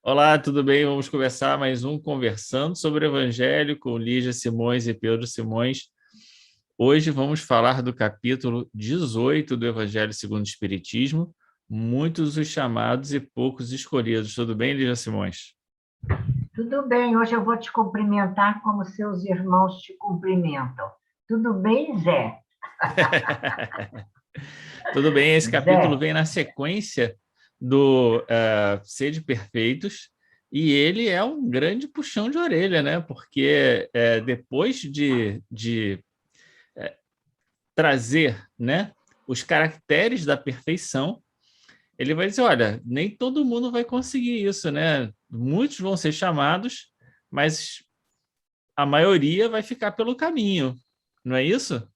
Olá, tudo bem? Vamos começar mais um Conversando sobre o Evangelho com Lígia Simões e Pedro Simões. Hoje vamos falar do capítulo 18 do Evangelho segundo o Espiritismo, muitos os chamados e poucos escolhidos. Tudo bem, Lígia Simões? Tudo bem, hoje eu vou te cumprimentar como seus irmãos te cumprimentam. Tudo bem, Zé? Tudo bem, esse capítulo Zé, vem na sequência do Sede Perfeitos, e ele é um grande puxão de orelha, né? Porque depois de trazer, né, os caracteres da perfeição, ele vai dizer, olha, nem todo mundo vai conseguir isso, né? Muitos vão ser chamados, mas a maioria vai ficar pelo caminho, não é isso?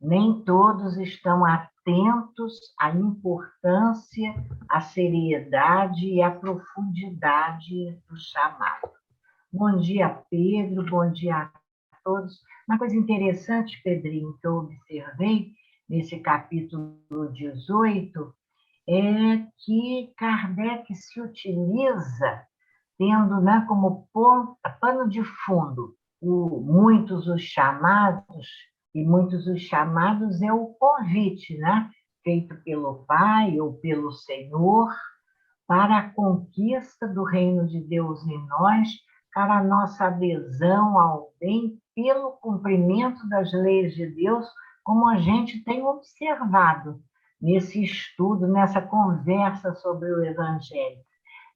nem todos estão atentos à importância, à seriedade e à profundidade do chamado. Bom dia, Pedro, bom dia a todos. Uma coisa interessante, Pedrinho, que eu observei nesse capítulo 18 é que Kardec se utiliza tendo, né, como pano de fundo muitos os chamados, e muitos os chamados é o convite, né, feito pelo Pai ou pelo Senhor para a conquista do reino de Deus em nós, para a nossa adesão ao bem pelo cumprimento das leis de Deus, como a gente tem observado nesse estudo, nessa conversa sobre o Evangelho.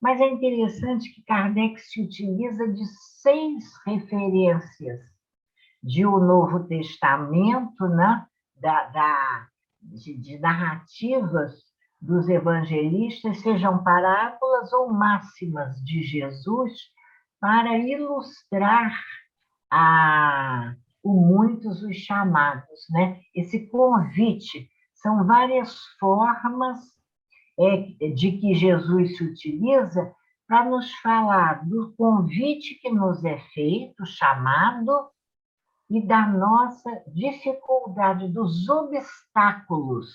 Mas é interessante que Kardec se utiliza de 6 referências de O Novo Testamento, né? De narrativas dos evangelistas, sejam parábolas ou máximas de Jesus, para ilustrar o muitos os chamados, né? Esse convite são várias formas de que Jesus se utiliza para nos falar do convite que nos é feito, chamado, e da nossa dificuldade, dos obstáculos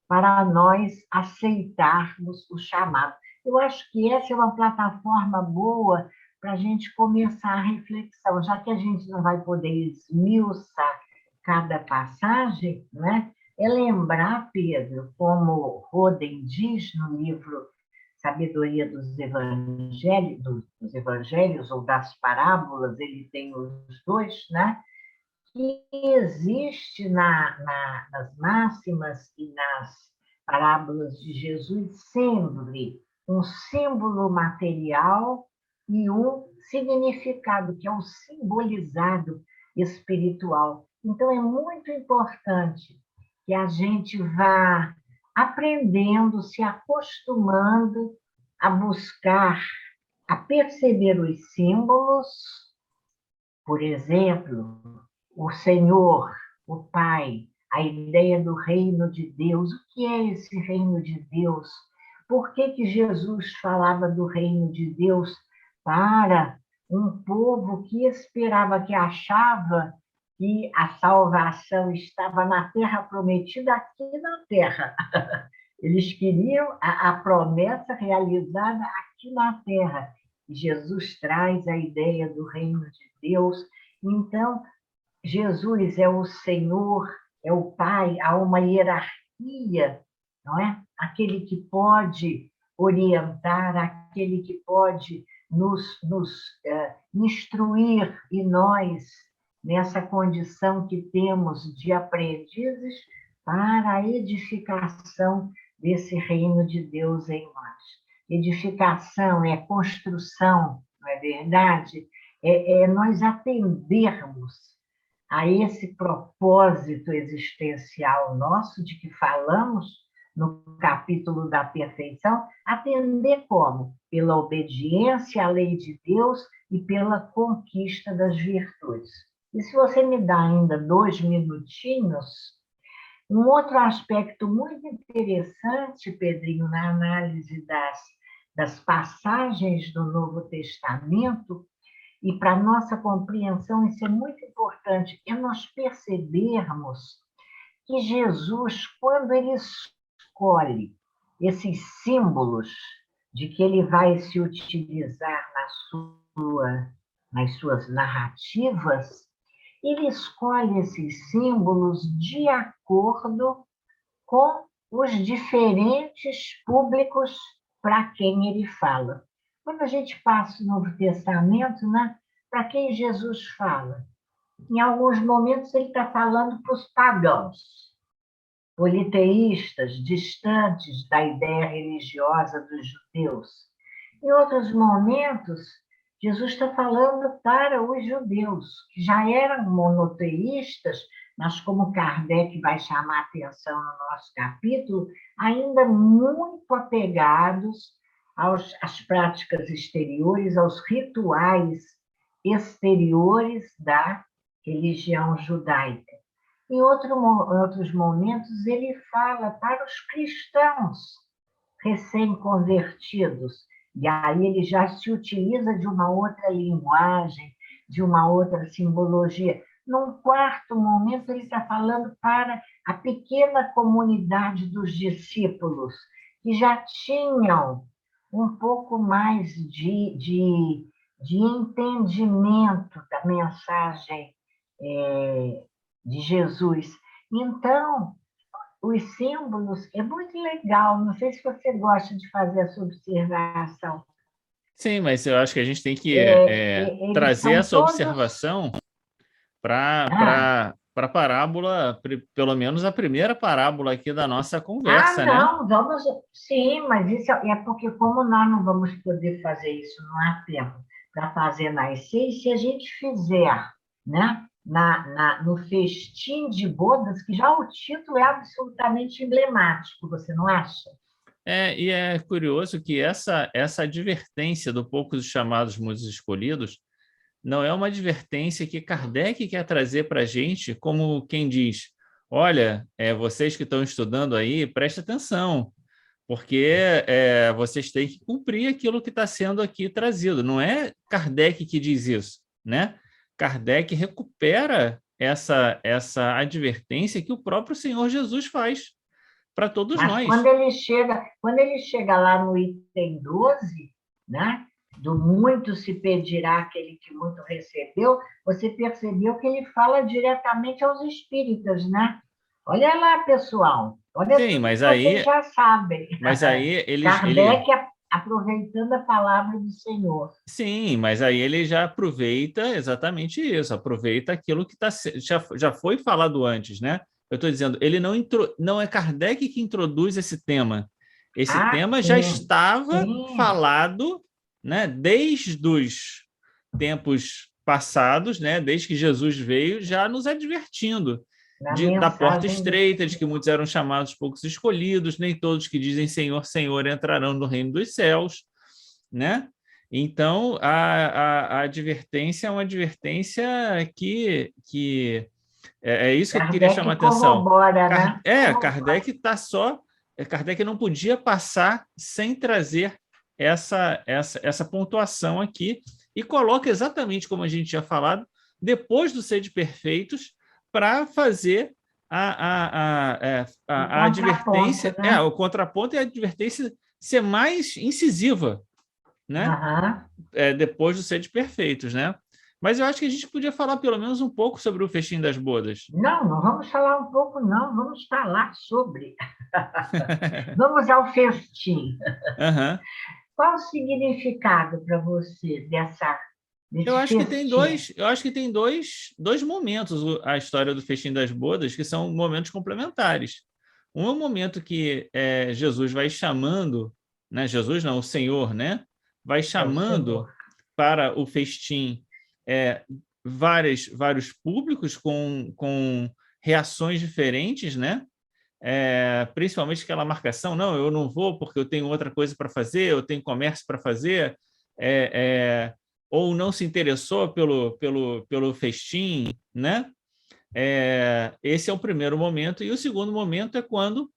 para nós aceitarmos o chamado. Eu acho que essa é uma plataforma boa para a gente começar a reflexão, já que a gente não vai poder esmiuçar cada passagem, né? É lembrar, Pedro, como Roden diz no livro Sabedoria dos Evangelhos ou das Parábolas, ele tem os dois, né? Que existe nas máximas e nas parábolas de Jesus sempre um símbolo material e um significado, que é o simbolizado espiritual. Então, é muito importante que a gente vá aprendendo, se acostumando a buscar, a perceber os símbolos, por exemplo, o Senhor, o Pai, a ideia do reino de Deus. O que é esse reino de Deus? Por que Jesus falava do reino de Deus para um povo que esperava, que achava que a salvação estava na terra prometida, aqui na terra? Eles queriam a promessa realizada aqui na terra. Jesus traz a ideia do reino de Deus. Então, Jesus é o Senhor, é o Pai, há uma hierarquia, não é? Aquele que pode orientar, aquele que pode nos instruir, e nós, nessa condição que temos de aprendizes, para a edificação desse reino de Deus em nós. Edificação é construção, não é verdade? É nós atendermos a esse propósito existencial nosso, de que falamos no capítulo da perfeição, atender como? Pela obediência à lei de Deus e pela conquista das virtudes. E se você me dá ainda 2 minutinhos, um outro aspecto muito interessante, Pedrinho, na análise das passagens do Novo Testamento, e para a nossa compreensão isso é muito importante, é nós percebermos que Jesus, quando ele escolhe esses símbolos, de que ele vai se utilizar nas suas narrativas, ele escolhe esses símbolos de acordo com os diferentes públicos para quem ele fala. Quando a gente passa o Novo Testamento, né, para quem Jesus fala? Em alguns momentos ele está falando para os pagãos, politeístas, distantes da ideia religiosa dos judeus. Em outros momentos, Jesus está falando para os judeus, que já eram monoteístas, mas como Kardec vai chamar a atenção no nosso capítulo, ainda muito apegados às práticas exteriores, aos rituais exteriores da religião judaica. Em outros momentos, ele fala para os cristãos recém-convertidos, e aí ele já se utiliza de uma outra linguagem, de uma outra simbologia. Num quarto momento, ele está falando para a pequena comunidade dos discípulos, que já tinham um pouco mais de entendimento da mensagem de Jesus. Então, os símbolos é muito legal. Não sei se você gosta de fazer essa observação. Sim, mas eu acho que a gente tem que Eles trazer são essa todos... observação para a parábola, pelo menos a primeira parábola aqui da nossa conversa, né? Não, vamos... Sim, mas isso é porque como nós não vamos poder fazer isso, não há tempo para fazer nas 6, se a gente fizer, né, no festim de bodas, que já o título é absolutamente emblemático, você não acha? E é curioso que essa advertência do poucos chamados, muitos escolhidos, não é uma advertência que Kardec quer trazer para a gente, como quem diz, olha, vocês que estão estudando aí, presta atenção, porque vocês têm que cumprir aquilo que está sendo aqui trazido. Não é Kardec que diz isso, né? Kardec recupera essa advertência que o próprio Senhor Jesus faz para todos Mas nós. quando ele chega lá no item 12, né? Do muito se pedirá aquele que muito recebeu, você percebeu que ele fala diretamente aos espíritas, né? Olha lá, pessoal. Olha Sim, tudo mas que aí, vocês já sabem. mas aí Kardec aproveitando a palavra do Senhor. Sim, mas aí ele já aproveita exatamente isso, aproveita aquilo que já foi falado antes, né? Eu estou dizendo, ele não é Kardec que introduz esse tema. Esse tema já estava falado, né, desde os tempos passados, né, desde que Jesus veio, já nos advertindo da porta estreita, de que muitos eram chamados, poucos escolhidos, nem todos que dizem Senhor, Senhor entrarão no reino dos céus, né? Então, a advertência é uma advertência que é isso que eu queria chamar a atenção. Né? Kardec está Kardec não podia passar sem trazer essa pontuação aqui e coloca exatamente como a gente tinha falado, depois do Sede Perfeitos, para fazer a advertência, né? o contraponto e a advertência ser mais incisiva, né? Depois do Sede Perfeitos, né? Mas eu acho que a gente podia falar pelo menos um pouco sobre o festim das bodas. Não vamos falar um pouco, não. Vamos falar sobre. Vamos ao festim. Qual o significado para você eu acho que tem dois momentos a história do festim das bodas que são momentos complementares. Um é o momento que Jesus vai chamando, né? Jesus não, o Senhor, né? Vai chamando para o festim vários públicos com reações diferentes, né? Principalmente aquela marcação, não, eu não vou porque eu tenho outra coisa para fazer, eu tenho comércio para fazer, ou não se interessou pelo festim, né? Esse é o primeiro momento. E o segundo momento é quando,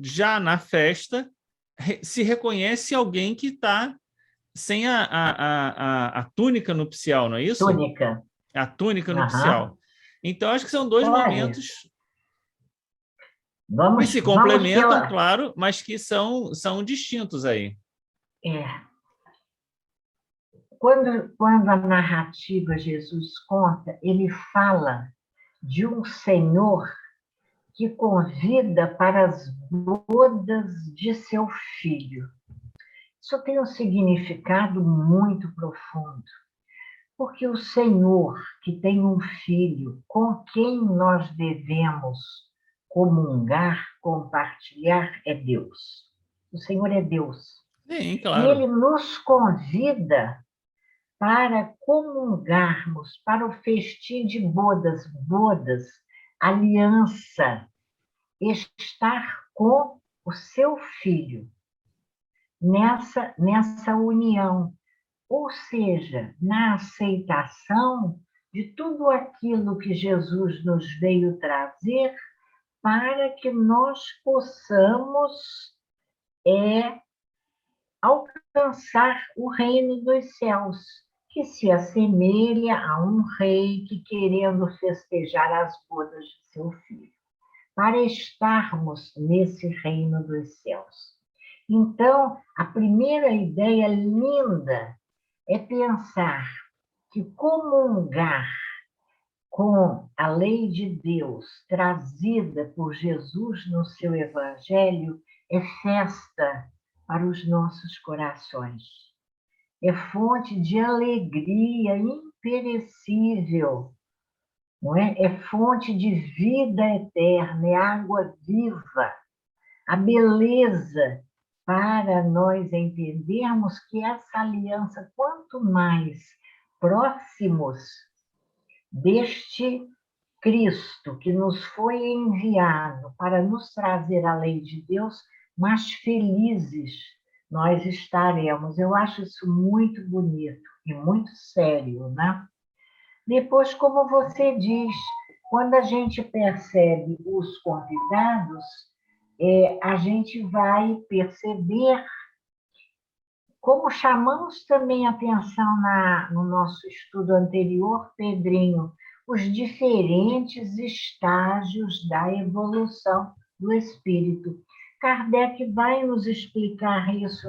já na festa, se reconhece alguém que está sem a túnica nupcial, não é isso? Túnica. A túnica nupcial. Então, acho que são dois momentos que se complementam, claro, mas que são distintos aí. É, quando a narrativa Jesus conta, ele fala de um Senhor que convida para as bodas de seu filho. Isso tem um significado muito profundo, porque o Senhor, que tem um filho com quem nós devemos comungar, compartilhar, é Deus. O Senhor é Deus. Sim, E ele claro. nos convida para comungarmos, para o festim de bodas, aliança, estar com o seu filho nessa união, ou seja, na aceitação de tudo aquilo que Jesus nos veio trazer para que nós possamos alcançar o reino dos céus, que se assemelha a um rei que, querendo festejar as bodas de seu filho, para estarmos nesse reino dos céus. Então, a primeira ideia linda é pensar que comungar com a lei de Deus trazida por Jesus no seu Evangelho é festa para os nossos corações. É fonte de alegria imperecível, não é? É fonte de vida eterna, é água viva, a beleza para nós entendermos que essa aliança, quanto mais próximos deste Cristo que nos foi enviado para nos trazer a lei de Deus, mais felizes nós estaremos. Eu acho isso muito bonito e muito sério, né? Depois, como você diz, quando a gente percebe os convidados, a gente vai perceber, como chamamos também atenção no nosso estudo anterior, Pedrinho, os diferentes estágios da evolução do espírito. Kardec vai nos explicar isso,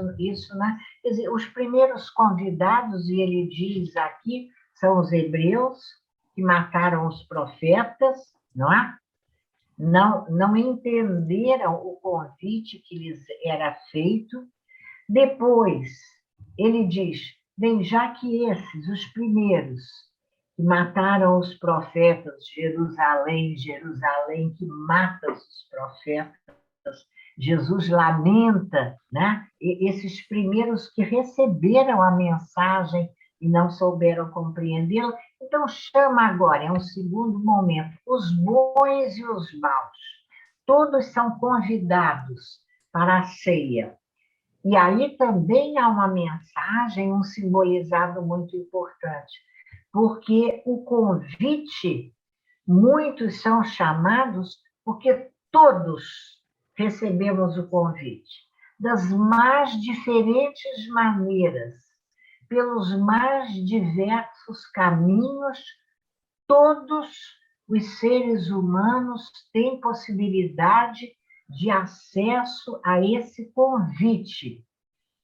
né? Quer dizer, os primeiros convidados, e ele diz aqui, são os hebreus, que mataram os profetas, não é? Não entenderam o convite que lhes era feito. Depois, ele diz, bem, já que esses, os primeiros, que mataram os profetas, Jerusalém, que mata os profetas, Jesus lamenta, né? E esses primeiros que receberam a mensagem e não souberam compreendê-la. Então, chama agora, é um segundo momento, os bons e os maus. Todos são convidados para a ceia. E aí também há uma mensagem, um simbolizado muito importante, porque o convite, muitos são chamados porque todos recebemos o convite, das mais diferentes maneiras, pelos mais diversos caminhos, todos os seres humanos têm possibilidade de acesso a esse convite.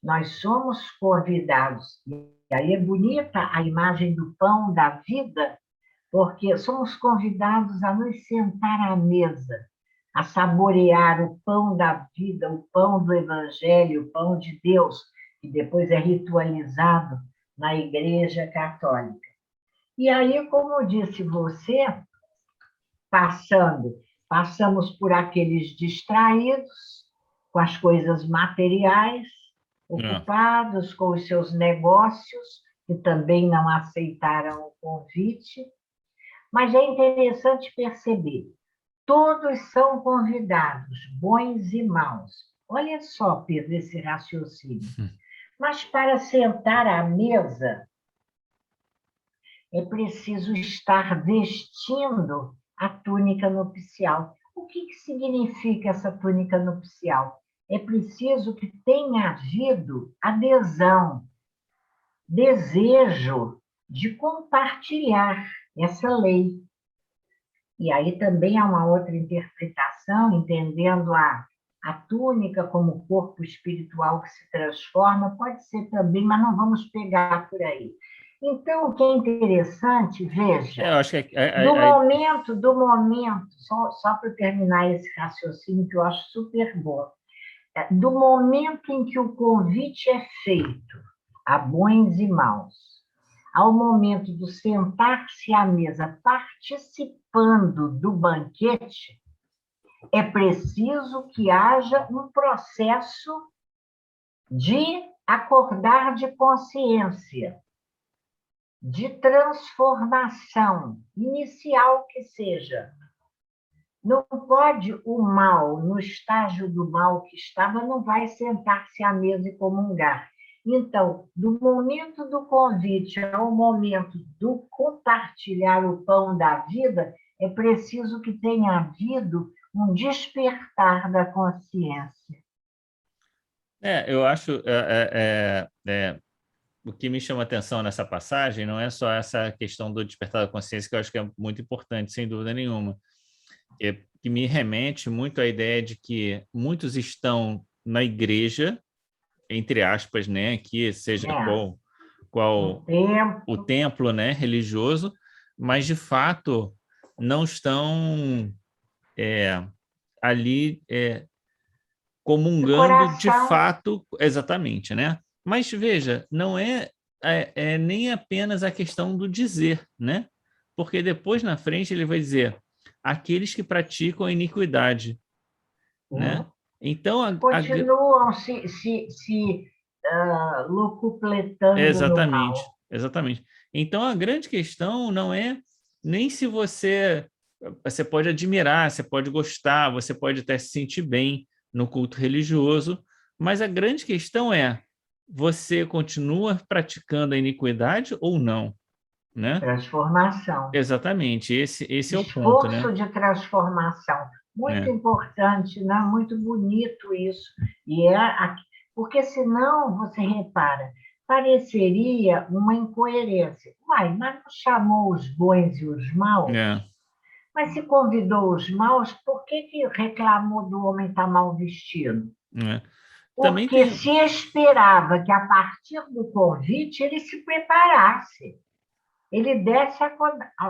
Nós somos convidados. E aí é bonita a imagem do pão da vida, porque somos convidados a nos sentar à mesa, a saborear o pão da vida, o pão do Evangelho, o pão de Deus, que depois é ritualizado na Igreja Católica. E aí, como disse você, passamos por aqueles distraídos, com as coisas materiais, ocupados com os seus negócios, que também não aceitaram o convite. Mas é interessante perceber, todos são convidados, bons e maus. Olha só, Pedro, esse raciocínio. Mas para sentar à mesa, é preciso estar vestindo a túnica nupcial. O que significa essa túnica nupcial? É preciso que tenha havido adesão, desejo de compartilhar essa lei. E aí também há uma outra interpretação, entendendo a a túnica como corpo espiritual que se transforma, pode ser também, mas não vamos pegar por aí. Então, o que é interessante, veja, Eu acho que do momento, só para terminar esse raciocínio que eu acho super bom, do momento em que o convite é feito a bons e maus, ao momento do sentar-se à mesa participando do banquete, é preciso que haja um processo de acordar de consciência, de transformação, inicial que seja. Não pode o mal, no estágio do mal que estava, não vai sentar-se à mesa e comungar. Então, do momento do convite ao momento do compartilhar o pão da vida, é preciso que tenha havido um despertar da consciência. eu acho o que me chama a atenção nessa passagem não é só essa questão do despertar da consciência, que eu acho que é muito importante, sem dúvida nenhuma, que me remete muito à ideia de que muitos estão na igreja, entre aspas, né, que seja qual o templo, né, religioso, mas de fato não estão ali comungando de fato, exatamente, né? Mas veja, não é nem apenas a questão do dizer, né? Porque depois na frente ele vai dizer aqueles que praticam a iniquidade, né? Então continuam se locupletando no mal. Exatamente. Então a grande questão não é nem se você pode admirar, você pode gostar, você pode até se sentir bem no culto religioso, mas a grande questão é: você continua praticando a iniquidade ou não, né? Transformação. Exatamente, esse é o ponto, né? Esforço de transformação. Muito importante, né? Muito bonito isso. Porque senão, você repara, pareceria uma incoerência. Uai, mas não chamou os bons e os maus? Mas se convidou os maus, por que reclamou do homem estar mal vestido? Porque se esperava que, a partir do convite, ele se preparasse. Ele desse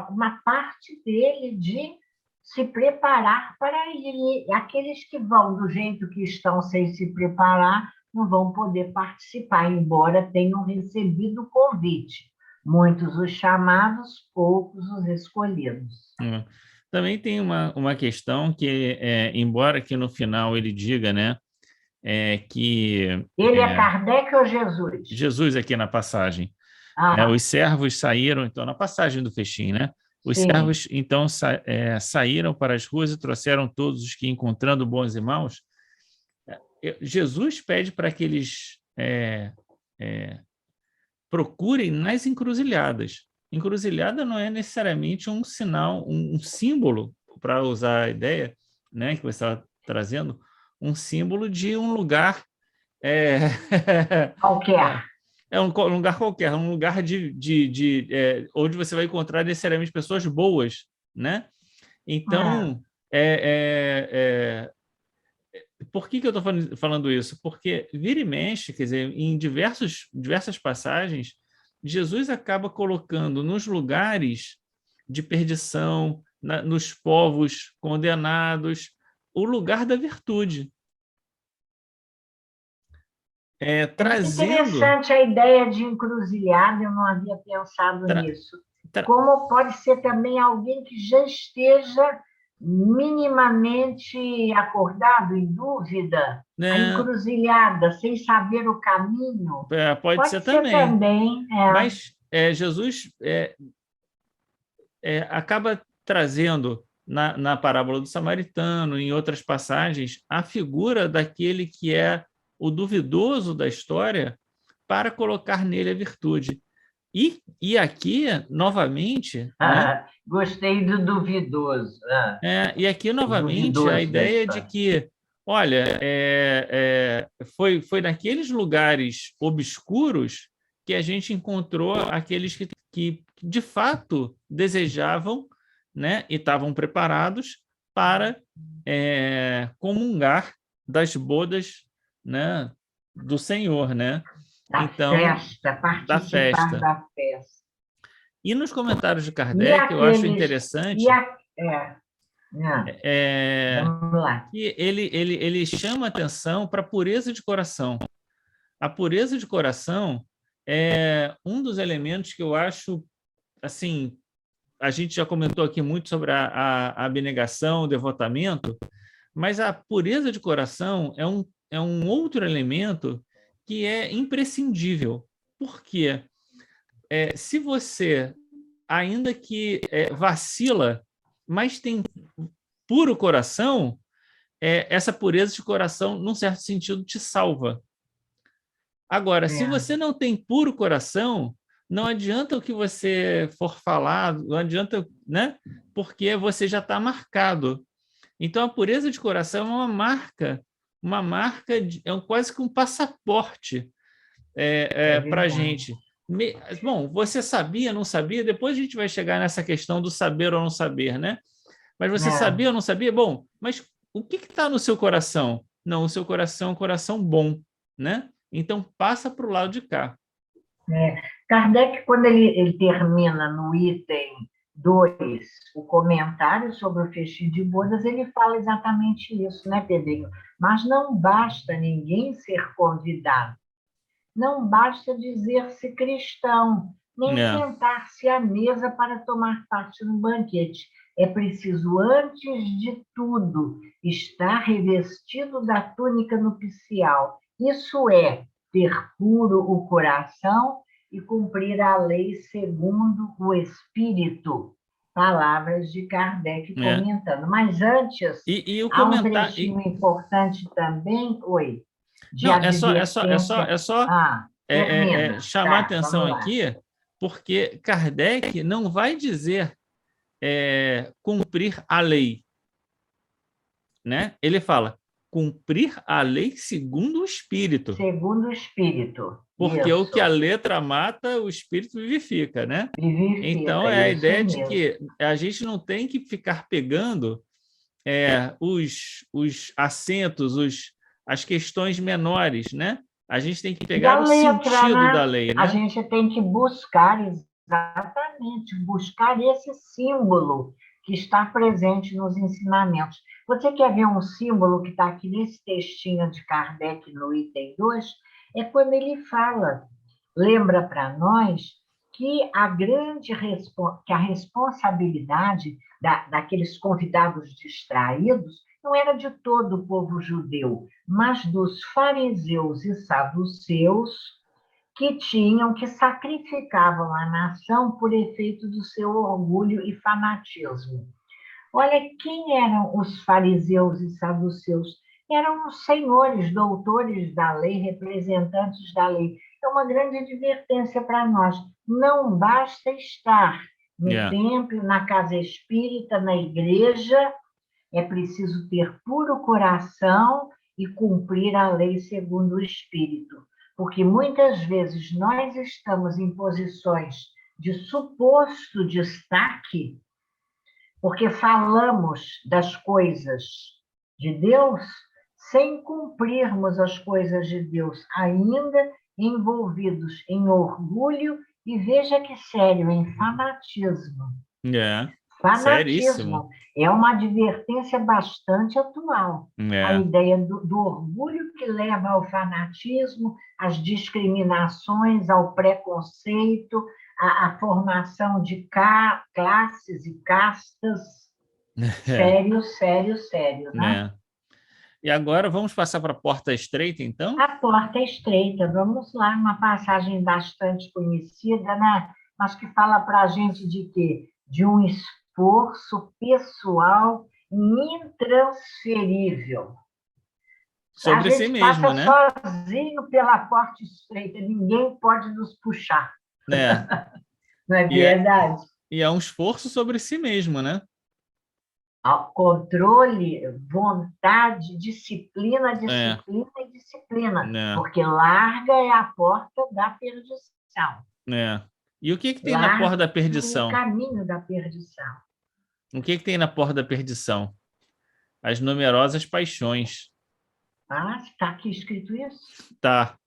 uma parte dele de se preparar para ir. E aqueles que vão do jeito que estão sem se preparar não vão poder participar, embora tenham recebido o convite. Muitos os chamados, poucos os escolhidos. Também tem uma questão que, embora que no final ele diga, né, que... Ele é Kardec ou Jesus? Jesus aqui na passagem. Os servos saíram, então, na passagem do festim, né? Os servos, então, saíram para as ruas e trouxeram todos os que, encontrando bons e maus. Jesus pede para que eles procurem nas encruzilhadas. Encruzilhada não é necessariamente um sinal, um símbolo, para usar a ideia, né, que você estava trazendo, um símbolo de um lugar... qualquer. Um lugar qualquer, um lugar onde você vai encontrar necessariamente pessoas boas, né? Então, por que eu estou falando isso? Porque vira e mexe, quer dizer, em diversas passagens, Jesus acaba colocando nos lugares de perdição, nos povos condenados, o lugar da virtude. Interessante a ideia de encruzilhada, eu não havia pensado nisso. Como pode ser também alguém que já esteja minimamente acordado, em dúvida, a encruzilhada, sem saber o caminho. Pode ser também. Mas Jesus acaba trazendo na parábola do samaritano, em outras passagens, a figura daquele que é o duvidoso da história, para colocar nele a virtude. E aqui, novamente... Gostei do duvidoso. E aqui, novamente, a ideia de que, olha, foi naqueles lugares obscuros que a gente encontrou aqueles que de fato desejavam, né, e estavam preparados para comungar das bodas, né, do Senhor, né? Da Então, festa, da participar festa. da festa. E nos comentários de E Kardec, eu acho aqueles. interessante Não, é, vamos lá. que ele chama atenção para a pureza de coração. A pureza de coração é um dos elementos que eu acho, assim, a gente já comentou aqui muito sobre a abnegação, o devotamento, mas a pureza de coração é um outro elemento que é imprescindível. Por quê? Se você, ainda que vacila, mas tem puro coração, essa pureza de coração, num certo sentido, te salva. Agora, se É, você não tem puro coração, não adianta o que você for falar, não adianta, né? Porque você já está marcado. Então, a pureza de coração é uma marca, quase que um passaporte é para a verdade. gente. Bom, você sabia, não sabia? Depois a gente vai chegar nessa questão do saber ou não saber, né? Mas você É, sabia ou não sabia? Bom, mas o que está no seu coração? Não, o seu coração é um coração bom, né? Então passa para o lado de cá. Kardec, quando ele termina no item 2 o comentário sobre o festim de bodas, ele fala exatamente isso, né, Pedrinho? Mas não basta ninguém ser convidado. Não basta dizer-se cristão, nem É, sentar-se à mesa para tomar parte no banquete. É preciso, antes de tudo, estar revestido da túnica nupcial. Isso é, ter puro o coração e cumprir a lei segundo o Espírito. Palavras de Kardec é. comentando. Mas antes, E o há um comentário. trechinho importante também, oi, de Não, advertência. Ah, termina. chamar Tá, atenção vamos lá. aqui, porque Kardec não vai dizer cumprir a lei, né? Ele fala cumprir a lei segundo o Espírito. Segundo o Espírito. Porque o que a Isso. letra mata, o espírito vivifica, né? Então, Vivifica, é a isso ideia de mesmo. que a gente não tem que ficar pegando os acentos, as questões menores, né? A gente tem que E a pegar o letra, sentido da né? lei, A né? gente tem que buscar exatamente, buscar esse símbolo que está presente nos ensinamentos. Você quer ver um símbolo que está aqui nesse textinho de Kardec no item 2? É quando ele fala, lembra para nós que que a responsabilidade daqueles convidados distraídos não era de todo o povo judeu, mas dos fariseus e saduceus que sacrificavam a nação por efeito do seu orgulho e fanatismo. Olha, quem eram os fariseus e saduceus? Eram os senhores, doutores da lei, representantes da lei. É uma grande advertência para nós. Não basta estar no Yeah. templo, na casa espírita, na igreja, é preciso ter puro coração e cumprir a lei segundo o Espírito. Porque muitas vezes nós estamos em posições de suposto destaque, porque falamos das coisas de Deus sem cumprirmos as coisas de Deus, ainda envolvidos em orgulho e veja que sério, em fanatismo. Seríssimo. Fanatismo é uma advertência bastante atual. A É. ideia do orgulho que leva ao fanatismo, às discriminações, ao preconceito, à formação de classes e castas. Sério, sério, sério, né? E agora vamos passar para a porta estreita, então? A porta é estreita, vamos lá, uma passagem bastante conhecida, né? Mas que fala para a gente de quê? De um esforço pessoal intransferível. A Sobre si gente mesmo, passa né? sozinho pela porta estreita, ninguém pode nos puxar, É. não é E é, verdade? e é um esforço sobre si mesmo, né? Controle, vontade, disciplina, É, disciplina e disciplina, né? porque larga é a porta da perdição. Né? E o que tem na porta Largo da o perdição? caminho da perdição. O que tem na porta da perdição? As numerosas paixões. Ah, está aqui escrito isso? Tá.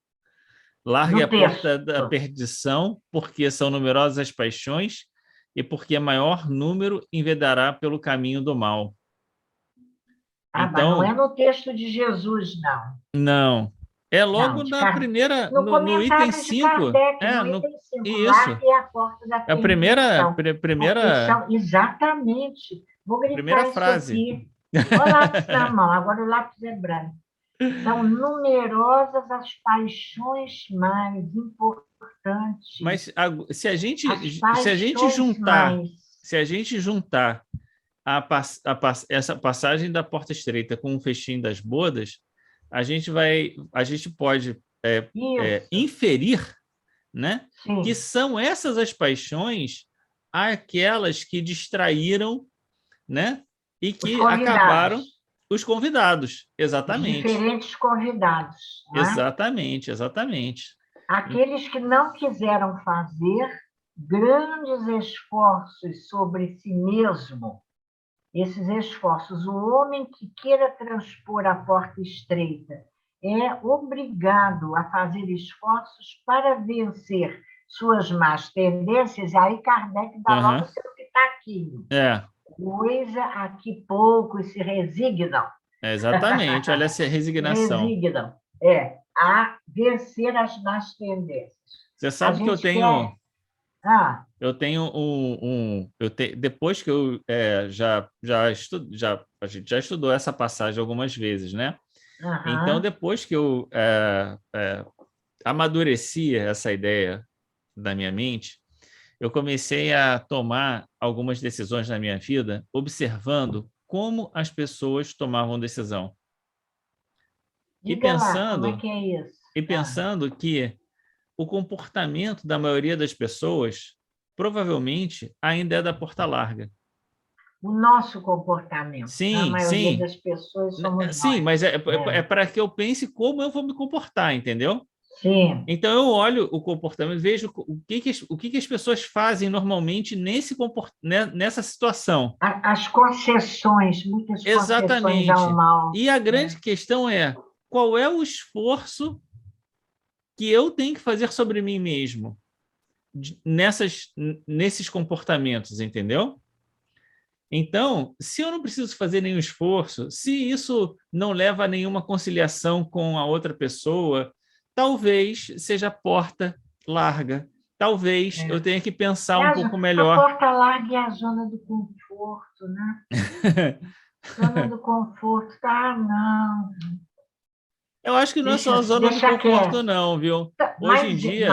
Largue No a porta da texto. perdição, porque são numerosas as paixões e porque maior número envedará pelo caminho do mal. Ah, mas não é Então, no texto de Jesus, não. não. É Não, logo de na primeira, no no item comentário de 5. Kardec, no item 5, Isso. largue a porta da É a primeira, perdição, porque são, exatamente, vou primeira gritar isso frase. aqui, olha o lápis na mão, agora o lápis é branco. São numerosas as paixões mais importantes, Mas as se a gente paixões juntar, mais... se a gente juntar essa passagem da porta estreita com o festim das bodas, a gente pode Isso, inferir, né, que sim, são essas as paixões aquelas que distraíram, né, e os que acabaram convidados, os convidados. os Exatamente, diferentes convidados, não é? exatamente, exatamente. Aqueles que não quiseram fazer grandes esforços sobre si mesmo, esses esforços, o homem que queira transpor a porta estreita é obrigado a fazer esforços para vencer suas más tendências, aí Kardec dá logo o Uhum. seu pitaquinho. É, Coisa a que poucos se resignam. exatamente. Olha essa Se resignação. resignam, a vencer as más tendências. Você A sabe que gente quer... Ah, eu tenho depois que eu a gente já estudou essa passagem algumas vezes, né? Então, aham. depois que eu amadureci essa ideia da minha mente, eu comecei a tomar algumas decisões na minha vida, observando como as pessoas tomavam decisão e Diga lá, como é que é isso? pensando que o comportamento da maioria das pessoas provavelmente ainda é da porta larga. O nosso comportamento, a Sim, maioria sim, das pessoas somos sim, nós. mas É. para que eu pense como eu vou me comportar, entendeu? Sim, Então eu olho o comportamento, vejo o que as pessoas fazem normalmente nessa situação. as concessões, muitas concessões ao Exatamente. mal. E a É. grande questão é qual é o esforço que eu tenho que fazer sobre mim mesmo nesses comportamentos, entendeu? Então, se eu não preciso fazer nenhum esforço, se isso não leva a nenhuma conciliação com a outra pessoa, talvez seja a porta larga. Talvez eu tenha que pensar É um pouco a melhor. porta larga é a zona do conforto, né? Zona do conforto, tá? Não, Eu acho que não é só a zona do deixa conforto, quieto. não, viu? Hoje em Mas dia,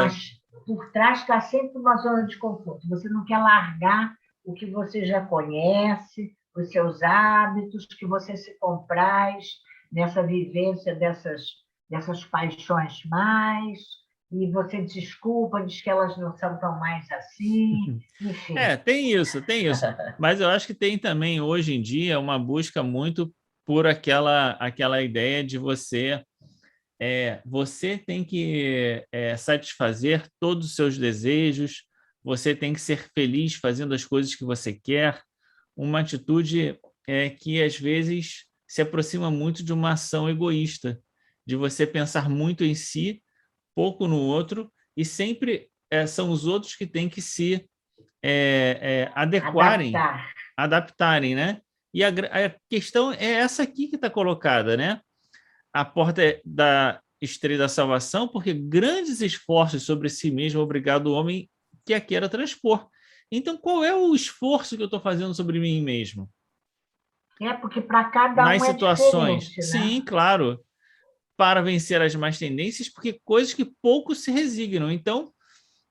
por trás está sempre uma zona de conforto. Você não quer largar o que você já conhece, os seus hábitos, que você se compraz nessa vivência dessas paixões mais, e você desculpa, diz que elas não são tão mais assim, enfim. tem isso, tem isso. Mas eu acho que tem também, hoje em dia, uma busca muito por aquela ideia de você tem que satisfazer todos os seus desejos, você tem que ser feliz fazendo as coisas que você quer, uma atitude que às vezes se aproxima muito de uma ação egoísta, de você pensar muito em si, pouco no outro, e sempre são os outros que têm que se adequarem, Adaptar. adaptarem, né? E a questão é essa aqui que está colocada, né? A porta da estrela da salvação, porque grandes esforços sobre si mesmo obrigado o homem que a queira transpor. Então, qual é o esforço que eu estou fazendo sobre mim mesmo? Porque para cada Nas um é situações, diferente, né? sim, claro, para vencer as más tendências, porque coisas que poucos se resignam. Então,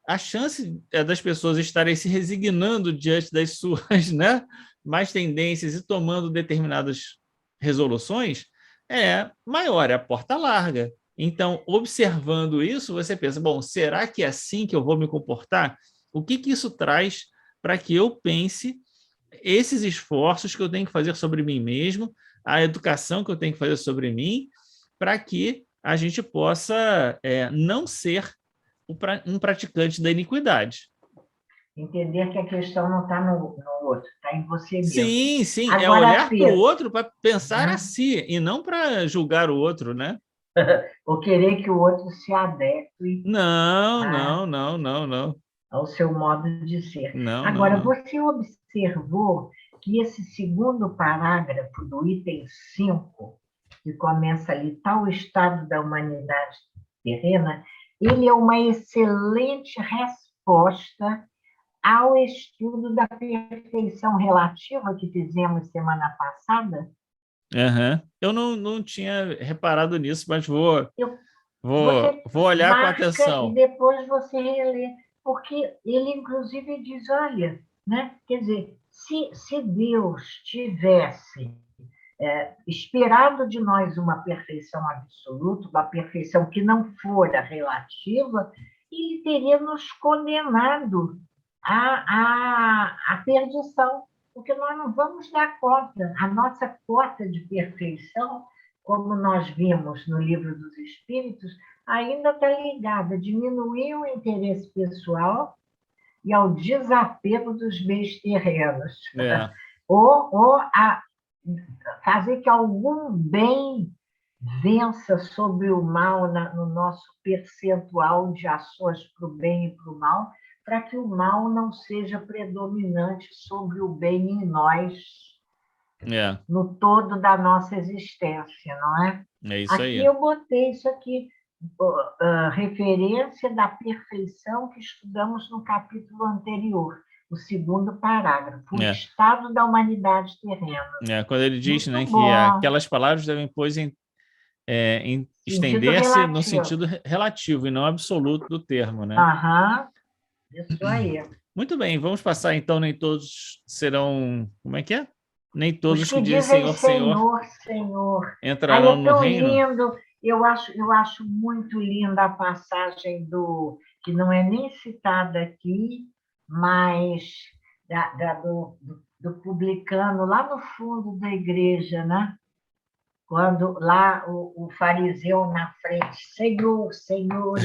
a chance das pessoas estarem se resignando diante das suas, né, más tendências e tomando determinadas resoluções é maior, é a porta larga. Então, observando isso, você pensa, bom, será que é assim que eu vou me comportar? O que isso traz para que eu pense esses esforços que eu tenho que fazer sobre mim mesmo, a educação que eu tenho que fazer sobre mim, para que a gente possa não ser um praticante da iniquidade. Entender que a questão não está no outro, está em você mesmo. Sim, sim, é Agora, olhar para o Pedro, outro para pensar a né? si, e não para julgar o outro, né? Ou querer que o outro se adeque Não, a, não, não, não, não. ao seu modo de ser. Não, não, Agora, não. você observou que esse segundo parágrafo do item 5, que começa ali, tal estado da humanidade terrena, ele é uma excelente resposta ao estudo da perfeição relativa que fizemos semana passada. Aham. Eu não tinha reparado nisso, mas vou, Eu, vou, você vou olhar com marca e atenção. depois você relê, porque ele, inclusive, diz, olha, né? Quer dizer, se Deus tivesse esperado de nós uma perfeição absoluta, uma perfeição que não fora relativa, ele teria nos condenado à perdição, porque nós não vamos dar conta. A nossa cota de perfeição, como nós vimos no Livro dos Espíritos, ainda está ligada a diminuir o interesse pessoal e ao desapego dos bens terrenos, É, ou a fazer que algum bem vença sobre o mal no nosso percentual de ações para o bem e para o mal, para que o mal não seja predominante sobre o bem em nós, é, no todo da nossa existência, não é? é isso Aqui aí. eu botei isso aqui, referência da perfeição que estudamos no capítulo anterior, o segundo parágrafo, o É, estado da humanidade terrena. quando ele diz, Muito né, que bom, aquelas palavras devem, pois, sentido estender-se no relativo. sentido relativo e não absoluto do termo, né? Aham, isso aí. Muito bem, vamos passar então, nem todos serão, como é que é? Nem todos Os os que que dizem dizem Senhor, Senhor Senhor, Senhor. Aí entrarão é no tão reino. lindo. Eu acho muito linda a passagem que não é nem citada aqui, mas do publicano lá no fundo da igreja, né? Quando lá o fariseu na frente, Senhor, Senhor,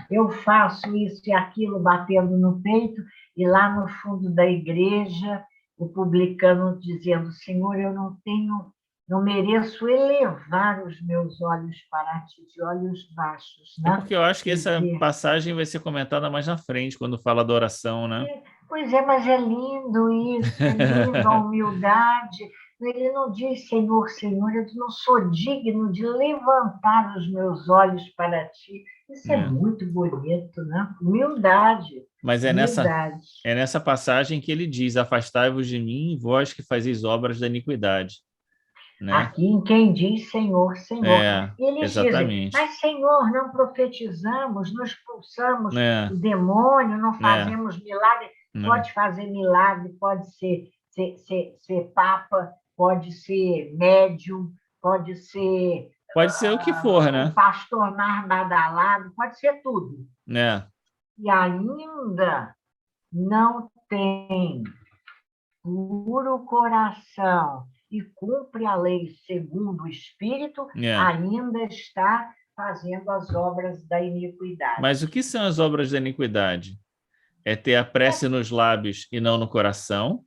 eu faço isso e aquilo batendo no peito, e lá no fundo da igreja, o publicano dizendo, Senhor, eu não mereço elevar os meus olhos para ti, de olhos baixos, É né? porque eu acho que Quer essa dizer, passagem vai ser comentada mais na frente, quando fala da oração, né? pois é, mas é lindo isso, é lindo a humildade. Ele não diz, Senhor, Senhor, eu não sou digno de levantar os meus olhos para ti. Isso é É. muito bonito, né? Humildade, Mas humildade. é nessa passagem que ele diz: Afastai-vos de mim, vós que fazeis obras da iniquidade, né? Aqui em quem diz Senhor, Senhor. É, E eles dizem, exatamente. mas Senhor, não profetizamos, não expulsamos É, o demônio, não é, fazemos milagre. é. Pode fazer milagre, pode ser papa, pode ser médium, pode ser Pode ser o que for, o né? pastor mais badalado, pode ser tudo. É, E ainda não tem puro coração e cumpre a lei segundo o Espírito, é. ainda está fazendo as obras da iniquidade. Mas o que são as obras da iniquidade? É ter a prece É, nos lábios e não no coração.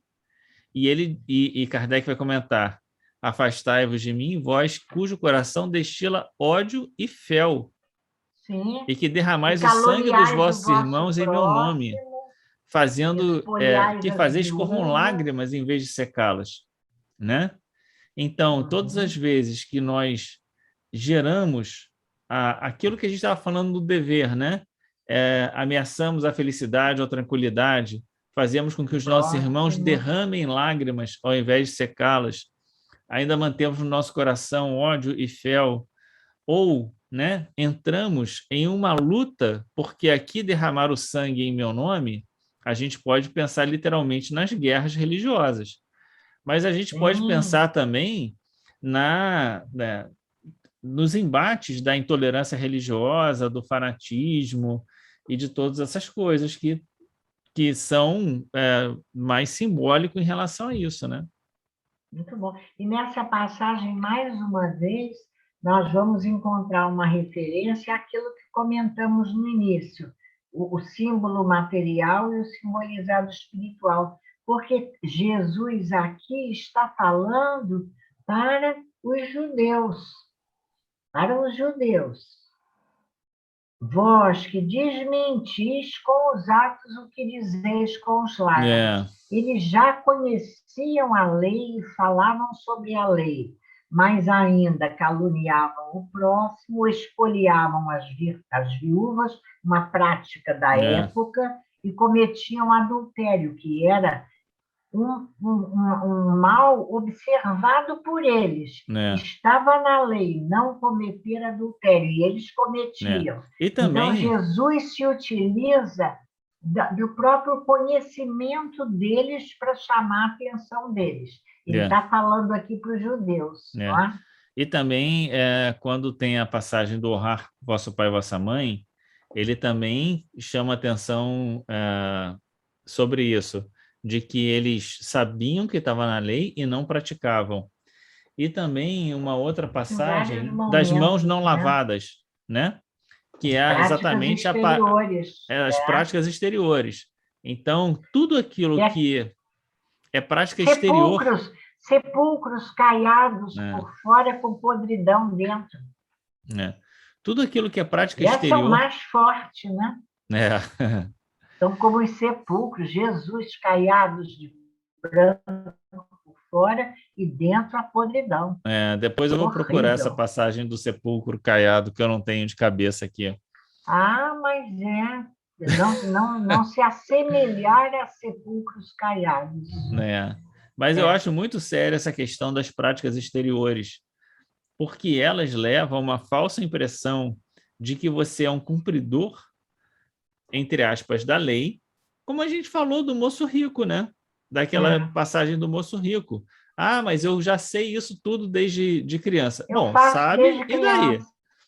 E Kardec vai comentar: Afastai-vos de mim, vós cujo coração destila ódio e fel, sim, e que e derramais o sangue dos caluniais o vossos vosso irmãos em meu nome, próximo, fazendo espoliais que as fazeis corram viúvas. lágrimas em vez de secá-las, né? Então, todas as Uhum, vezes que nós geramos aquilo que a gente estava falando do dever, né? Ameaçamos a felicidade ou a tranquilidade, fazemos com que os nossos irmãos próximo. derramem lágrimas ao invés de secá-las, ainda mantemos no nosso coração ódio e fel, ou, né, entramos em uma luta, porque aqui derramar o sangue em meu nome, a gente pode pensar literalmente nas guerras religiosas, mas a gente pode Sim, pensar também né, nos embates da intolerância religiosa, do fanatismo e de todas essas coisas que são mais simbólicos em relação a isso, né? muito bom. E nessa passagem, mais uma vez, nós vamos encontrar uma referência àquilo que comentamos no início. o símbolo material e o simbolizado espiritual, porque Jesus aqui está falando para os judeus, para os judeus. Vós que desmentis com os atos o que dizeis com os lábios. Eles já conheciam a lei e falavam sobre a lei, mas ainda caluniavam o próximo, expoliavam as viúvas, uma prática da época, e cometiam adultério, que era um mal observado por eles. Estava na lei não cometer adultério, e eles cometiam. E também... Então, Jesus se utiliza do próprio conhecimento deles para chamar a atenção deles. Ele está falando aqui para os judeus. Não é? E também, quando tem a passagem do honrar vosso pai e vossa mãe, ele também chama atenção sobre isso, de que eles sabiam que estava na lei e não praticavam. E também uma outra passagem das mãos não lavadas, né? Que é exatamente as práticas exteriores. Então, tudo aquilo que é prática exterior... Sepulcros caiados por fora com podridão dentro. Tudo aquilo que é prática exterior... Essa é o mais forte, né? São como os sepulcros, Jesus caiados de branco por fora e dentro a podridão. Depois eu vou procurar essa passagem do sepulcro caiado, que eu não tenho de cabeça aqui. Mas não se assemelhar a sepulcros caiados. Mas eu acho muito séria essa questão das práticas exteriores, porque elas levam a uma falsa impressão de que você é um cumpridor, entre aspas, da lei, como a gente falou do moço rico, né? Daquela passagem do moço rico. Mas eu já sei isso tudo desde criança. Bom, sabe, e daí?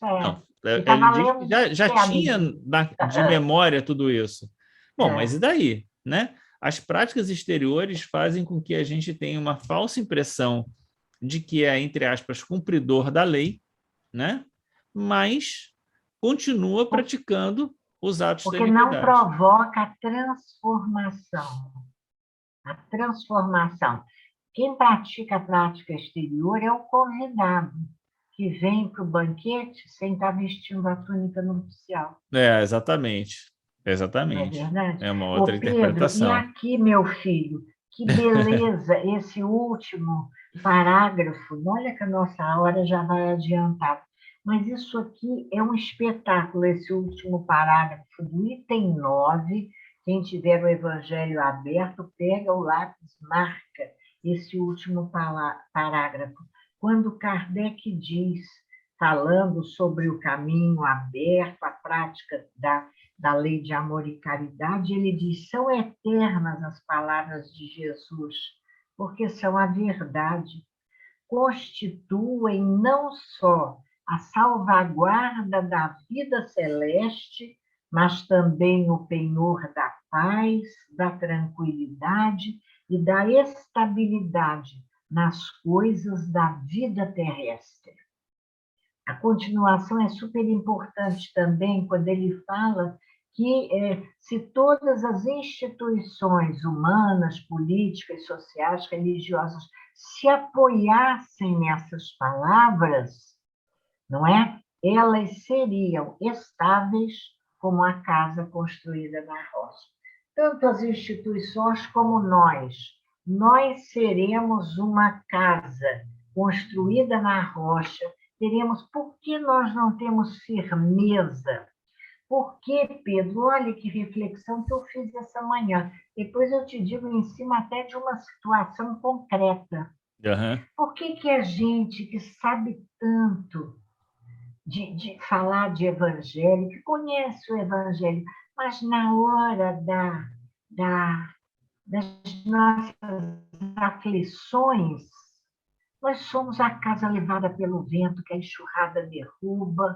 Não, ele já tinha de memória tudo isso. Bom, mas e daí, né? As práticas exteriores fazem com que a gente tenha uma falsa impressão de que é, entre aspas, cumpridor da lei, né? Mas continua praticando os atos da iniquidade. Porque não provoca a transformação. A transformação. Quem pratica a prática exterior é o convidado, que vem para o banquete sem estar vestindo a túnica nupcial. Exatamente. Exatamente. Não é verdade? É uma outra Pedro, interpretação. E aqui, meu filho, que beleza esse último parágrafo. Olha que a nossa hora já vai adiantar. Mas isso aqui é um espetáculo, esse último parágrafo do item 9. Quem tiver o Evangelho aberto, pega o lápis, marca esse último parágrafo. Quando Kardec diz, falando sobre o caminho aberto, a prática da lei de amor e caridade, ele diz, são eternas as palavras de Jesus, porque são a verdade. Constituem não só a salvaguarda da vida celeste, mas também o penhor da paz, da tranquilidade e da estabilidade nas coisas da vida terrestre. A continuação é super importante também, quando ele fala que se todas as instituições humanas, políticas, sociais, religiosas se apoiassem nessas palavras, não é? Elas seriam estáveis como a casa construída na rocha. Tanto as instituições como nós seremos uma casa construída na rocha. Teremos, por que nós não temos firmeza? Por que, Pedro? Olha que reflexão que eu fiz essa manhã. Depois eu te digo em cima até de uma situação concreta. Por que a gente que sabe tanto de falar de evangelho, que conhece o evangelho, mas na hora das nossas aflições, nós somos a casa levada pelo vento, que a enxurrada derruba.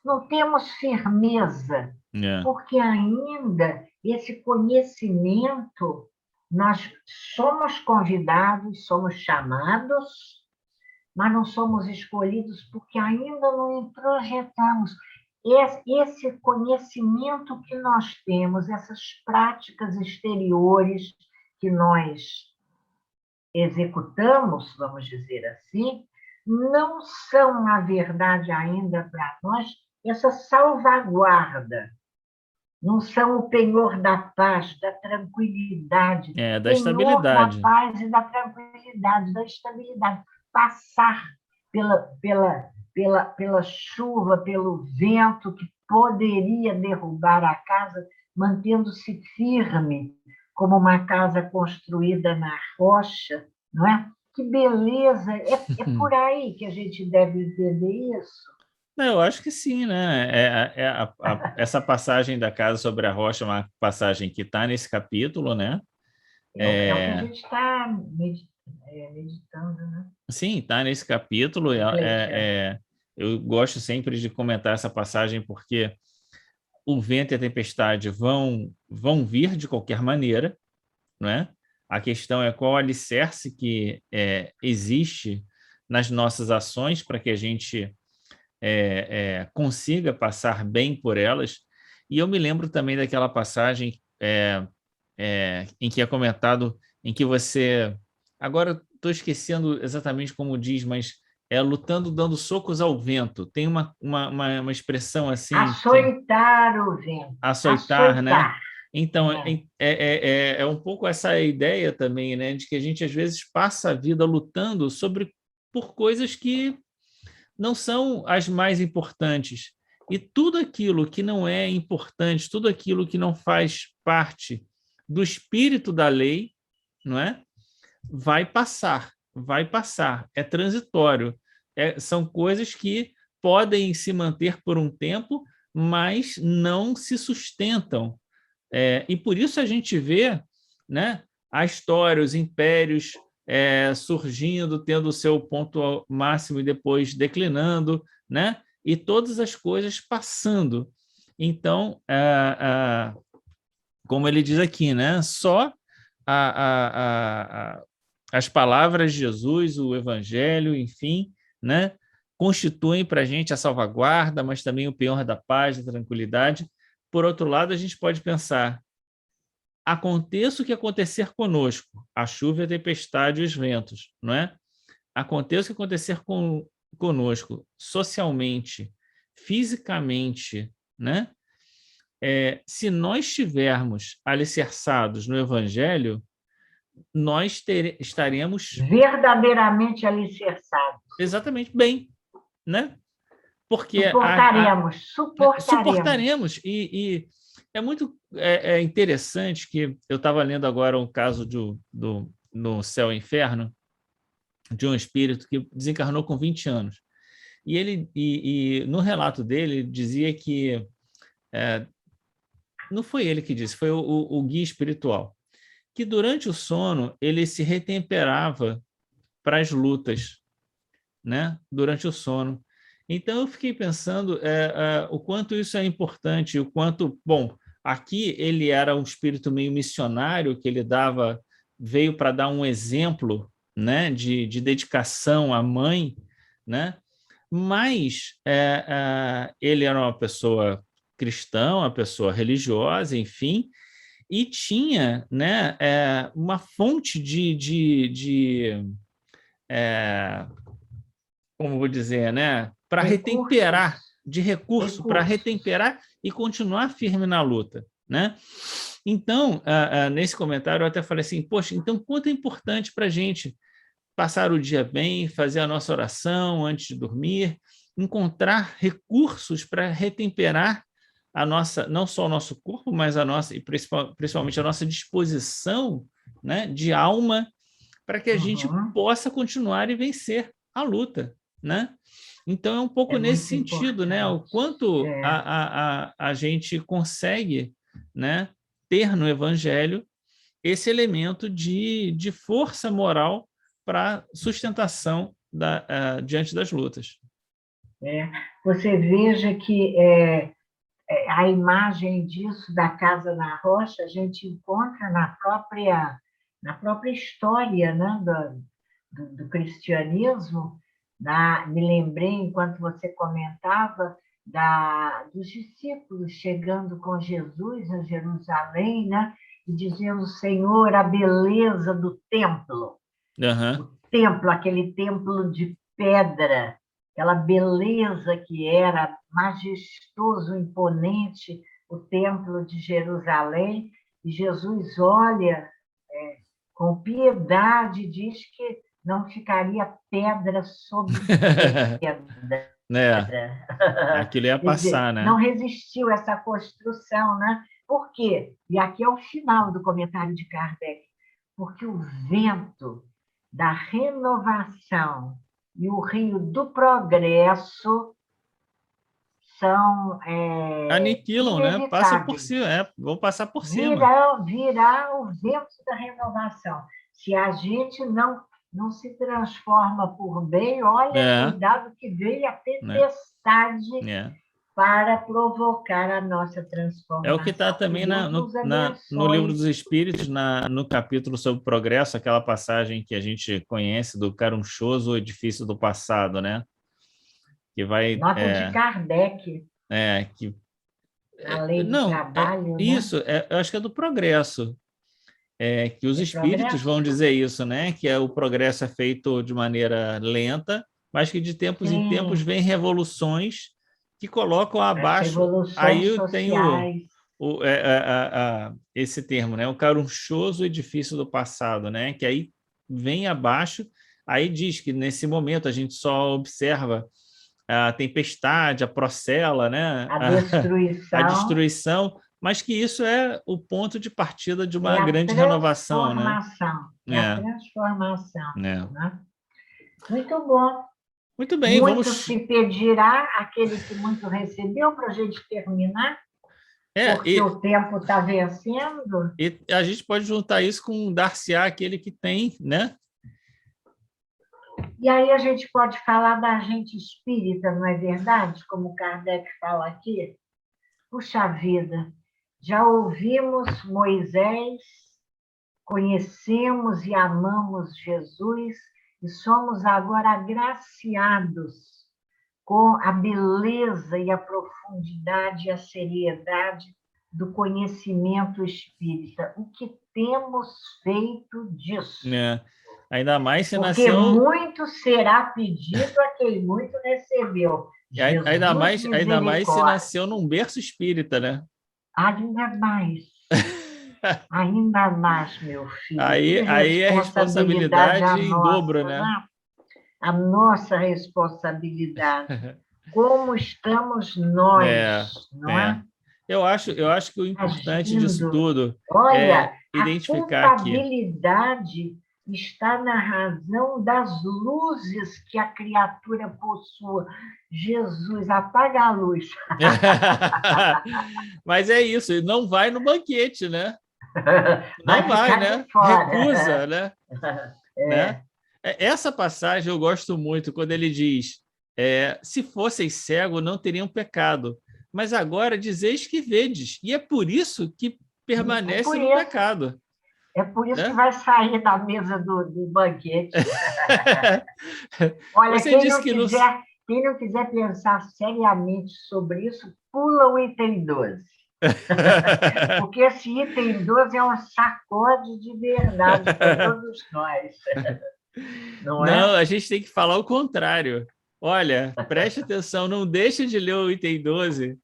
Não temos firmeza, porque ainda esse conhecimento, nós somos convidados, somos chamados, mas não somos escolhidos porque ainda não introjetamos. esse conhecimento que nós temos, essas práticas exteriores que nós executamos, vamos dizer assim, não são, na verdade, ainda para nós, essa salvaguarda, não são o penhor da paz, da tranquilidade, Da penhor da estabilidade. paz e da tranquilidade, da estabilidade. Passar pela chuva, pelo vento que poderia derrubar a casa, mantendo-se firme, como uma casa construída na rocha, não é? Que beleza! É por aí que a gente deve entender isso. Não, eu acho que sim, né? Essa passagem da casa sobre a rocha é uma passagem que está nesse capítulo, né? É o que a gente está meditando, né? Sim, está nesse capítulo. Refletindo. Eu gosto sempre de comentar essa passagem porque o vento e a tempestade vão vir de qualquer maneira, não é? A questão é qual alicerce que existe nas nossas ações para que a gente consiga passar bem por elas. E eu me lembro também daquela passagem em que é comentado, em que você... Agora estou esquecendo exatamente como diz, mas lutando, dando socos ao vento. Tem uma expressão assim, que Açoitar o vento. açoitar, né? Açoitar. Então, É. é um pouco essa ideia também, né? De que a gente, às vezes, passa a vida lutando por coisas que não são as mais importantes. E tudo aquilo que não é importante, tudo aquilo que não faz parte do espírito da lei, não é? Vai passar, é transitório. São coisas que podem se manter por um tempo, mas não se sustentam. E por isso a gente vê, né, a história, os impérios surgindo, tendo o seu ponto máximo e depois declinando, né? E todas as coisas passando. Então, como ele diz aqui, né? Só as palavras de Jesus, o Evangelho, enfim, né? Constituem para a gente a salvaguarda, mas também o penhor da paz, da tranquilidade. Por outro lado, a gente pode pensar: aconteça o que acontecer conosco, a chuva, a tempestade e os ventos, não é? Aconteça o que acontecer conosco, socialmente, fisicamente, né? Se nós estivermos alicerçados no Evangelho, nós estaremos Verdadeiramente alicerçados. exatamente bem, né? Porque Suportaremos. suportaremos. E é muito interessante que eu estava lendo agora um caso no Céu e Inferno, de um espírito que desencarnou com 20 anos. E ele no relato dele dizia que não foi ele que disse, foi o guia espiritual, que durante o sono ele se retemperava para as lutas, né? Durante o sono. Então eu fiquei pensando o quanto isso é importante, o quanto, bom, aqui ele era um espírito meio missionário que ele veio para dar um exemplo, né, de dedicação à mãe, né? Mas ele era uma pessoa cristã, uma pessoa religiosa, enfim, e tinha, né, uma fonte como vou dizer, né, para retemperar, Recursos. de recurso, para retemperar e continuar firme na luta, né? Então, nesse comentário eu até falei assim, poxa, então quanto é importante para a gente passar o dia bem, fazer a nossa oração antes de dormir, encontrar recursos para retemperar a nossa, não só o nosso corpo, mas a nossa, e principalmente a nossa disposição, né, de alma, para que a gente possa continuar e vencer a luta, né? Então é um pouco nesse muito sentido, né? O importante. quanto a gente consegue, né, ter no Evangelho esse elemento de força moral para sustentação diante das lutas. Você veja que a imagem disso da casa na rocha a gente encontra na própria história, né, do cristianismo. Me lembrei, enquanto você comentava, dos discípulos chegando com Jesus a Jerusalém, né? E dizendo, Senhor, a beleza do templo. Aham. Templo, aquele templo de pedra, aquela beleza que era majestoso, imponente, o templo de Jerusalém. E Jesus olha com piedade, diz que não ficaria pedra sobre pedra. É, aquilo ia Quer dizer, passar, né? não resistiu essa construção, né? Por quê? E aqui é o final do comentário de Kardec. Porque o vento da renovação e o rio do progresso são Aniquilam, né? Passa por inevitáveis. cima, vão passar por cima. Virá o vento da renovação. Se a gente não se transforma por bem, olha, É, cuidado que veio a né? tempestade É. para provocar a nossa É o que está transformação. Que também Deus nos no Livro abençoe. dos Espíritos, no capítulo sobre o progresso, aquela passagem que a gente conhece do carunchoso edifício do passado, né? Que vai. Nota de Kardec, Que, na lei do não, trabalho, né? isso, eu acho que é do progresso. Que os É espíritos vão progresso? dizer isso, né? Que o progresso é feito de maneira lenta, mas que de tempos em tempos Sim, vem revoluções que colocam as abaixo. Aí revoluções eu tenho sociais. esse termo, né? O carunchoso edifício do passado, né? Que aí vem abaixo, aí diz que nesse momento a gente só observa a tempestade, a procela, né? A A destruição destruição, mas que isso é o ponto de partida de é uma a grande renovação, né? transformação. É a É, transformação, é. né? Muito bom. Muito bem, Muito vamos. se pedirá aquele que muito recebeu para a gente terminar, É, porque o tempo está vencendo. e a gente pode juntar isso com dar-se-á aquele que tem, né? E aí a gente pode falar da gente espírita, não é verdade? Como Kardec fala aqui. Puxa vida, já ouvimos Moisés, conhecemos e amamos Jesus e somos agora agraciados com a beleza e a profundidade e a seriedade do conhecimento espírita. O que temos feito disso? É. Ainda mais se Porque nasceu. muito será pedido a quem muito recebeu. Jesus Ainda mais se misericórdia. nasceu num berço espírita, né? Ainda mais, meu filho. Que Aí é responsabilidade responsabilidade a em dobro, nossa, né? né? A nossa responsabilidade. Como estamos É, nós, não é. é? Eu acho que o importante disso Agindo. tudo Olha, é a identificar aqui. culpabilidade está na razão das luzes que a criatura possua. Jesus, apaga a luz. Mas é isso, não vai no banquete, né? Não Vai vai, ficar de né? fora. Recusa, né? Né? É, Essa passagem eu gosto muito quando ele diz: se fosseis cegos, não teriam pecado, mas agora dizeis que vedes, e é por isso que é permanece por no isso. pecado, É por isso que né? vai sair da mesa do banquete. Olha, Você disse que quem não quiser pensar seriamente sobre isso, pula o item 12. Porque esse item 12 é um sacode de verdade para todos nós, não não, é? a gente tem que falar o contrário. Olha, preste atenção, não deixe de ler o item 12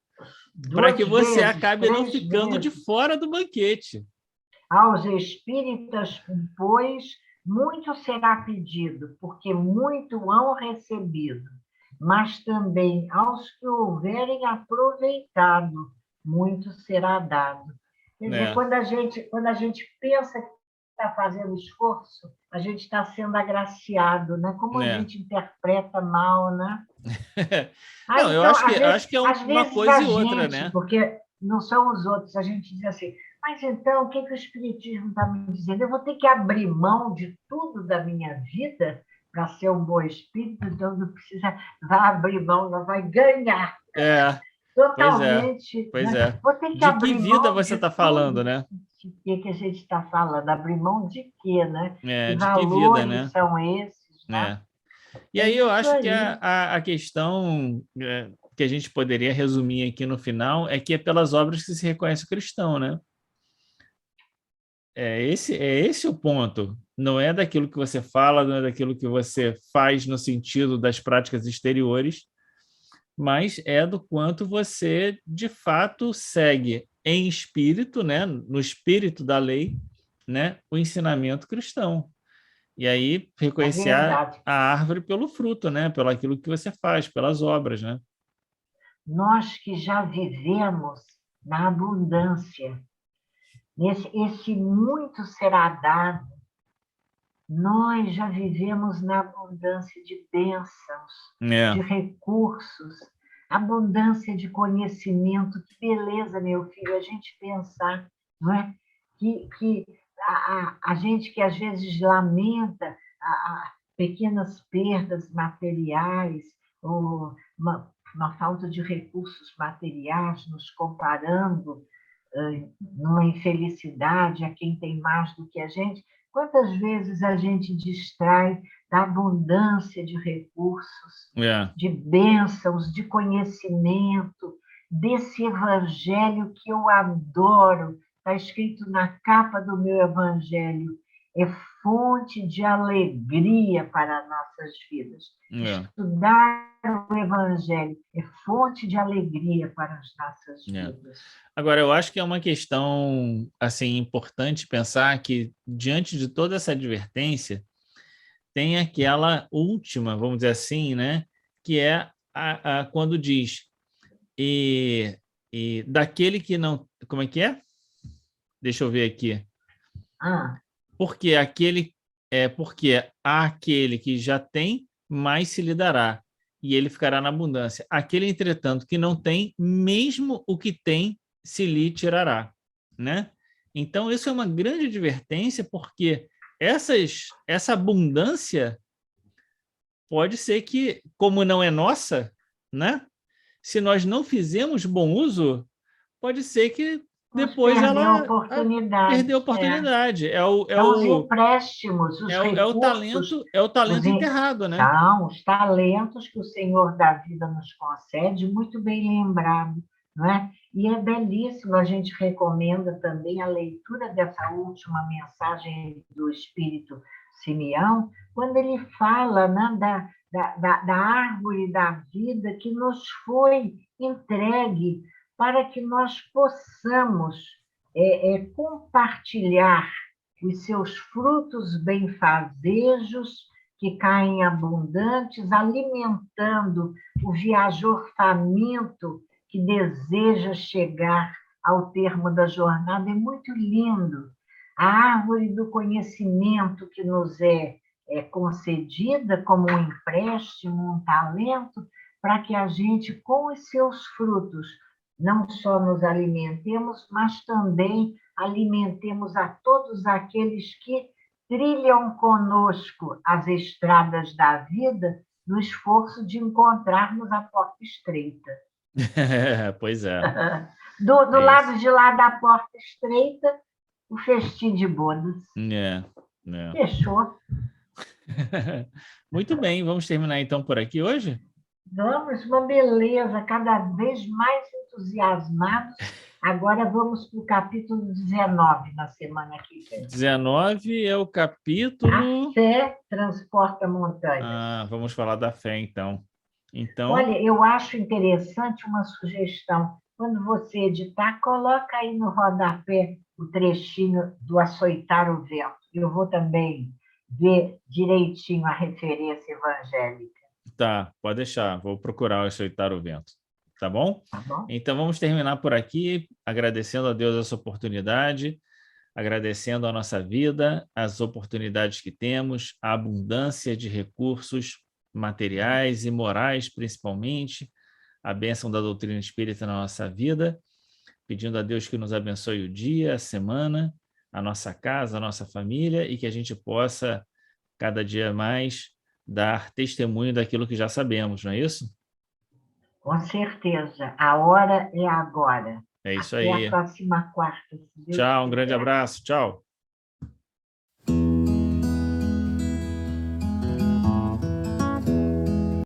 para que Duas você vezes, acabe não três ficando de vezes. fora do banquete. Aos espíritas, pois, muito será pedido, porque muito hão recebido, mas também aos que houverem aproveitado, muito será dado. Quer dizer, Né? quando a gente pensa que está fazendo esforço, a gente está sendo agraciado, né? Como a Né? gente interpreta mal, né? Ah, Não, então, eu acho que é às uma vezes coisa a e outra, gente, né? porque não são os outros, a gente diz assim, mas então, o que o Espiritismo está me dizendo? Eu vou ter que abrir mão de tudo da minha vida para ser um bom espírito, então não precisa, vai abrir mão, não vai ganhar É, pois é, totalmente, pois né? é. Vou ter que De que abrir vida mão você de está falando, tudo. né? De que a gente está falando? Abrir mão de quê, né? Que De que vida, valores né? são esses, né? É. E É aí eu isso acho que aí. a questão que a gente poderia resumir aqui no final é que é pelas obras que se reconhece o cristão, né? É esse o ponto. Não é daquilo que você fala, não é daquilo que você faz no sentido das práticas exteriores, mas é do quanto você, de fato, segue em espírito, né? No espírito da lei, né? O ensinamento cristão. E aí, É reconhecer verdade. a árvore pelo fruto, né? Pelo aquilo que você faz, pelas obras, né? Nós que já vivemos na abundância, esse muito será dado, nós já vivemos na abundância de bênçãos, É, de recursos, abundância de conhecimento. Que beleza, meu filho, a gente pensar, não é? Que a gente que às vezes lamenta pequenas perdas materiais ou uma falta de recursos materiais, nos comparando numa infelicidade a quem tem mais do que a gente. Quantas vezes a gente distrai da abundância de recursos, é, de bênçãos, de conhecimento, desse evangelho que eu adoro, está escrito na capa do meu evangelho, é fonte de alegria para nossas vidas. é, Estudar o evangelho é fonte de alegria para as nossas é. vidas. Agora, eu acho que é uma questão assim importante pensar que, diante de toda essa advertência, tem aquela última, vamos dizer assim, né? Que é quando diz, e, e daquele que não... Como é que é? Deixa eu ver aqui. Ah, Porque aquele que já tem, mais se lhe dará, e ele ficará na abundância. Aquele, entretanto, que não tem, mesmo o que tem, se lhe tirará, né? Então, isso é uma grande advertência, porque essa abundância pode ser que, como não é nossa, né? Se nós não fizermos bom uso, pode ser que vamos depois perder a ela oportunidade. perdeu a oportunidade. É o, é São os o, empréstimos, os é o recursos, talento, enterrado, né? são os talentos que o Senhor da vida nos concede, muito bem lembrado, não é? E é belíssimo, a gente recomenda também a leitura dessa última mensagem do Espírito Simeão, quando ele fala, né, da árvore da vida que nos foi entregue para que nós possamos compartilhar os seus frutos benfazejos, que caem abundantes, alimentando o viajor faminto que deseja chegar ao termo da jornada. É muito lindo. A árvore do conhecimento que nos é concedida como um empréstimo, um talento, para que a gente, com os seus frutos, não só nos alimentemos, mas também alimentemos a todos aqueles que trilham conosco as estradas da vida no esforço de encontrarmos a porta estreita. Pois é, Do é isso. lado de lá da porta estreita, o festim de bodas. É, é. Fechou. Muito bem, vamos terminar então por aqui hoje? Vamos, uma beleza, cada vez mais entusiasmados. Agora vamos para o capítulo 19 na semana que vem. 19 é o A capítulo... fé transporta montanhas. Vamos falar da fé, então. Então, Olha, eu acho interessante uma sugestão. Quando você editar, coloca aí no rodapé o trechinho do Açoitar o Vento. Eu vou também ver direitinho a referência evangélica, tá, pode deixar. Vou procurar aceitar o vento. Tá bom? tá bom? Então, vamos terminar por aqui, agradecendo a Deus essa oportunidade, agradecendo a nossa vida, as oportunidades que temos, a abundância de recursos materiais e morais, principalmente, a bênção da doutrina espírita na nossa vida, pedindo a Deus que nos abençoe o dia, a semana, a nossa casa, a nossa família, e que a gente possa, cada dia mais, dar testemunho daquilo que já sabemos, não é isso? Com certeza. A hora é agora. É isso Até a aí. próxima quarta, se Deus Tchau, um grande quiser. abraço, tchau.